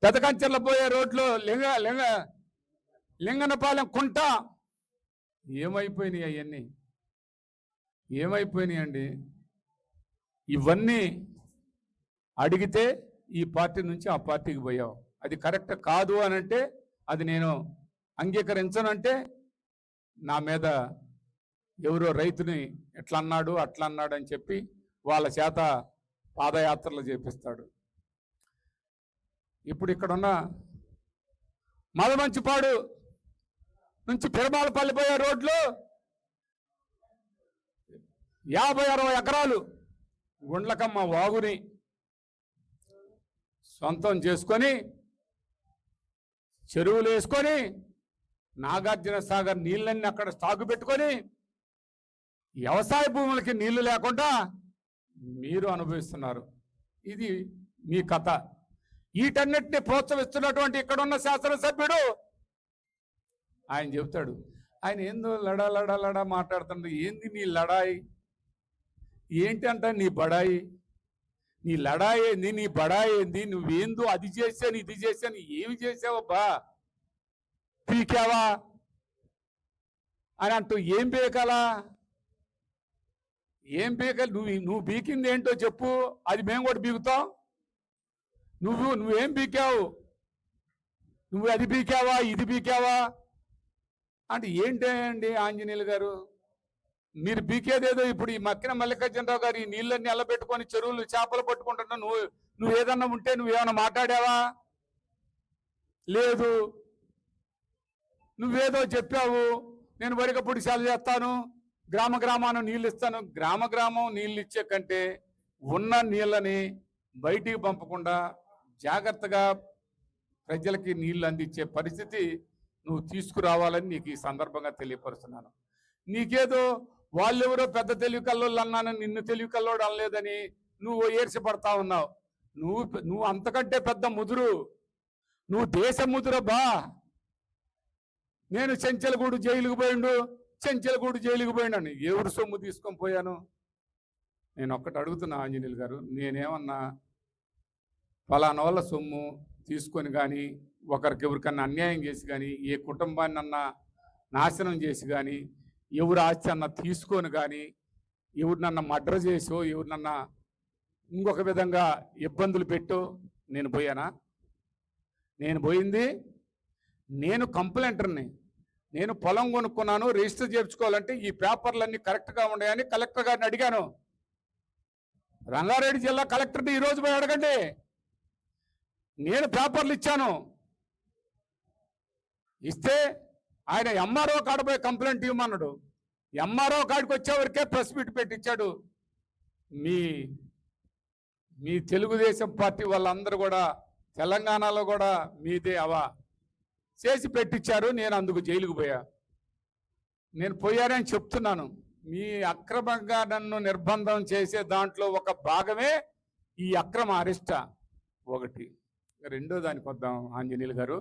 పెదకంచెర్ల పోయే రోడ్లో లింగనపాలెం కుంట ఏమైపోయినాయి? అవన్నీ ఏమైపోయినాయి అండి? ఇవన్నీ అడిగితే ఈ పార్టీ నుంచి ఆ పార్టీకి పోయావు. అది కరెక్ట్ కాదు అనంటే అది నేను అంగీకరించనంటే నా మీద ఎవరో రైతుని ఎట్లా అన్నాడు అట్లా అన్నాడు అని చెప్పి వాళ్ళ చేత పాదయాత్రలు చేపిస్తాడు. ఇప్పుడు ఇక్కడున్న మదమంచిపాడు నుంచి పెరమాలపల్లి పోయే రోడ్లు 50-60 ఎకరాలు గుండ్లకమ్మ వాగుని సొంతం చేసుకొని చెరువులు వేసుకొని నాగార్జున సాగర్ నీళ్ళన్నీ అక్కడ స్టాకు పెట్టుకొని వ్యవసాయ భూములకి నీళ్లు లేకుండా మీరు అనుభవిస్తున్నారు. ఇది మీ కథ. వీటన్నిటిని ప్రోత్సహిస్తున్నటువంటి ఇక్కడున్న శాసనసభ్యుడు ఆయన చెబుతాడు, ఆయన ఏందో లడా మాట్లాడుతున్నాడు. ఏంది నీ లడాయి? ఏంటి అంట నీ బడాయి? నీ లడాయి ఏంది? నీ బడాయి ఏంది? నువ్వేందో అది చేశాను ఇది చేశాను. ఏమి చేసావబ్బా? పీకావా అని అంటూ ఏం పీకాలా? ఏం పీకాలి? నువ్వు పీకింది ఏంటో చెప్పు, అది మేము కూడా పీకుతాం. నువ్వేం పీకావు? నువ్వు అది పీకావా ఇది పీకావా అంటే ఏంటండి ఆంజనేయులు గారు? మీరు పీకేదేదో ఇప్పుడు ఈ మక్కిన మల్లికార్జునరావు గారు ఈ నీళ్ళన్నీ ఎల్లబెట్టుకొని చెరువులు చేపలు పట్టుకుంటున్నా. నువ్వు ఏదన్నా ఉంటే నువ్వేమన్నా మాట్లాడావా? లేదు. నువ్వేదో చెప్పావు, నేను వరిక పుడిశాలు చేస్తాను, గ్రామాన నీళ్ళు ఇస్తాను. గ్రామం నీళ్ళు ఇచ్చే కంటే ఉన్న నీళ్ళని బయటికి పంపకుండా జాగ్రత్తగా ప్రజలకి నీళ్ళు అందించే పరిస్థితి నువ్వు తీసుకురావాలని నీకు ఈ సందర్భంగా తెలియపరుస్తున్నాను. నీకేదో వాళ్ళెవరో పెద్ద తెలివి కల్లోళ్ళు అన్నానని నిన్ను తెలివి కల్లోడు అనలేదని నువ్వు ఏర్చిపడతా ఉన్నావు. నువ్వు అంతకంటే పెద్ద ముదురు. నువ్వు దేశ ముదురబ్బా. నేను చెంచలగూడు జైలుకు పోయిండు అని ఎవరు సొమ్ము తీసుకొని పోయాను? నేను ఒక్కటి అడుగుతున్నా ఆంజనేయులు గారు, నేనేమన్నా ఫలానా వాళ్ళ సొమ్ము తీసుకొని కానీ ఒకరికి ఎవరికన్నా అన్యాయం చేసి కానీ ఏ కుటుంబాన్ని అన్నా నాశనం చేసి కానీ ఎవరు ఆస్తి అన్న తీసుకొని కానీ ఎవరినన్నా మర్డర్ చేసో ఎవరినన్నా ఇంకొక విధంగా ఇబ్బందులు పెట్టో నేను పోయానా? నేను పోయింది నేను కంప్లైంటర్ని. నేను పొలం కొనుక్కున్నాను, రిజిస్టర్ చేర్చుకోవాలంటే ఈ పేపర్లన్నీ కరెక్ట్గా ఉన్నాయని కలెక్టర్ గారిని అడిగాను. రంగారెడ్డి జిల్లా కలెక్టర్ని ఈరోజు పోయి అడగండి. నేను పేపర్లు ఇచ్చాను. ఇస్తే ఆయన ఎంఆర్ఓ కాడపోయి కంప్లైంట్ ఇవ్వమన్నాడు. ఎంఆర్ఓ కాడికి వచ్చేవరకే ప్రెస్ మీట్ పెట్టించాడు. మీ తెలుగుదేశం పార్టీ వాళ్ళందరూ కూడా తెలంగాణలో కూడా మీదే అవా చేసి పెట్టించారు. నేను అందుకు జైలుకు పోయా. నేను పోయానని చెప్తున్నాను. మీ అక్రమంగా నన్ను నిర్బంధం చేసే దాంట్లో ఒక భాగమే ఈ అక్రమ అరెస్ట్. ఒకటి. రెండో దానికి వద్దాం ఆంజనేయులు గారు.